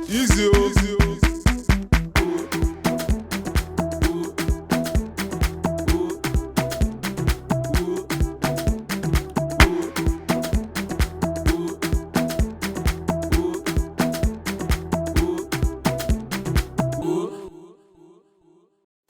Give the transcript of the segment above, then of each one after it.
Easy, easy.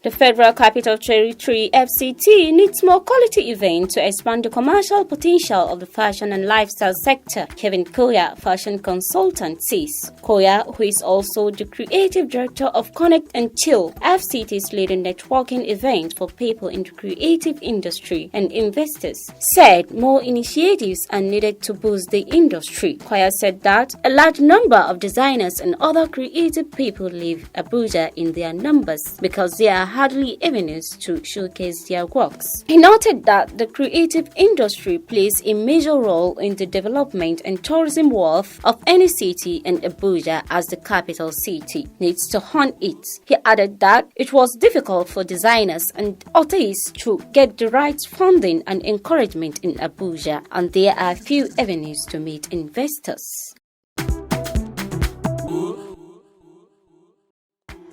The Federal Capital Territory (FCT) needs more quality events to expand the commercial potential of the fashion and lifestyle sector, Kevin Koya, fashion consultant, says. Koya, who is also the creative director of Connect and Chill, FCT's leading networking event for people in the creative industry and investors, said more initiatives are needed to boost the industry. Koya said that a large number of designers and other creative people leave Abuja in their numbers because they are hardly avenues to showcase their works. He noted that the creative industry plays a major role in the development and tourism wealth of any city, and Abuja, as the capital city, needs to hone it. He added that it was difficult for designers and artists to get the right funding and encouragement in Abuja, and there are few avenues to meet investors.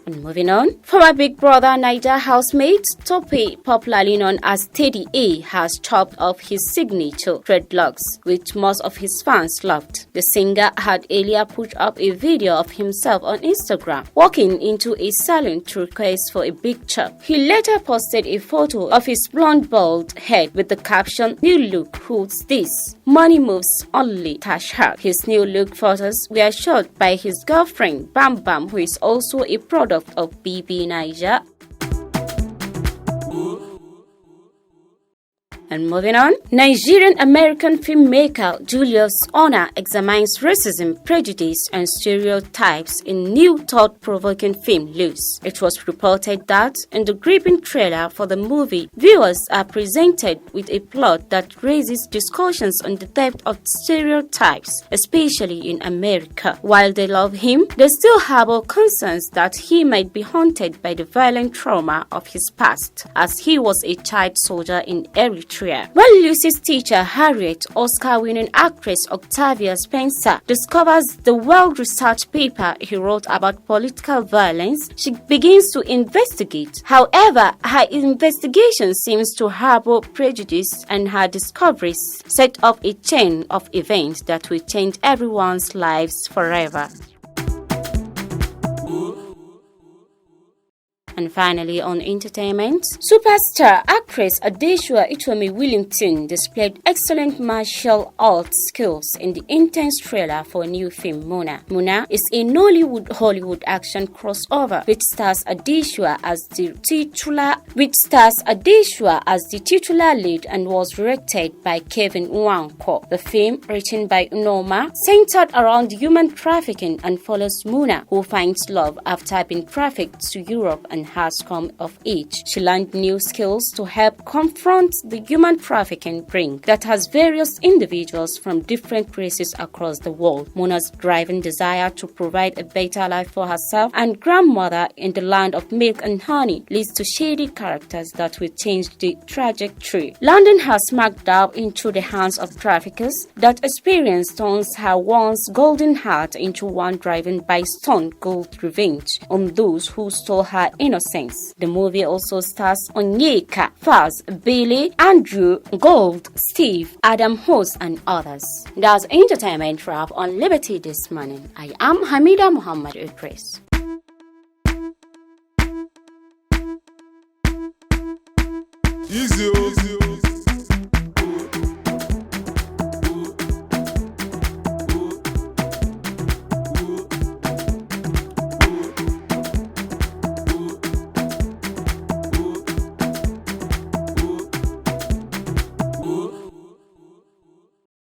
And moving on, former Big Brother Naija housemate Tope, popularly known as Teddy A, has chopped off his signature dreadlocks, which most of his fans loved. The singer had earlier put up a video of himself on Instagram walking into a salon to request for a big chop. He later posted a photo of his blonde bald head with the caption, "New look, who's this? Money moves only, #. His new look photos were shot by his girlfriend Bam Bam, who is also a product of BB Naija. And moving on, Nigerian-American filmmaker Julius Ona examines racism, prejudice, and stereotypes in new thought-provoking film Loose. It was reported that in the gripping trailer for the movie, viewers are presented with a plot that raises discussions on the depth of stereotypes, especially in America. While they love him, they still harbor concerns that he might be haunted by the violent trauma of his past, as he was a child soldier in Eritrea. When Lucy's teacher Harriet, Oscar-winning actress Octavia Spencer, discovers the well-researched paper he wrote about political violence, she begins to investigate. However, her investigation seems to harbor prejudice, and her discoveries set off a chain of events that will change everyone's lives forever. And finally, on entertainment, superstar actress Adesua Itomi Willington displayed excellent martial arts skills in the intense trailer for a new film, Muna. Muna is a Nollywood-Hollywood action crossover which stars Adesua as the titular lead and was directed by Kevin Nwankwo. The film, written by Unoma, centered around human trafficking and follows Muna, who finds love after being trafficked to Europe and has come of age. She learned new skills to help confront the human trafficking ring that has various individuals from different races across the world. Muna's driving desire to provide a better life for herself and grandmother in the land of milk and honey leads to shady characters that will change the trajectory. Landing her smack dab into the hands of traffickers, that experience turns her once golden heart into one driven by stone cold revenge on those who stole her innocence. The movie also stars Onyeka, Faz, Billy, Andrew, Gold, Steve, Adam Hose, and others. That's entertainment wrap on Liberty this morning. I am Hamida Muhammad Idris. Easy, easy.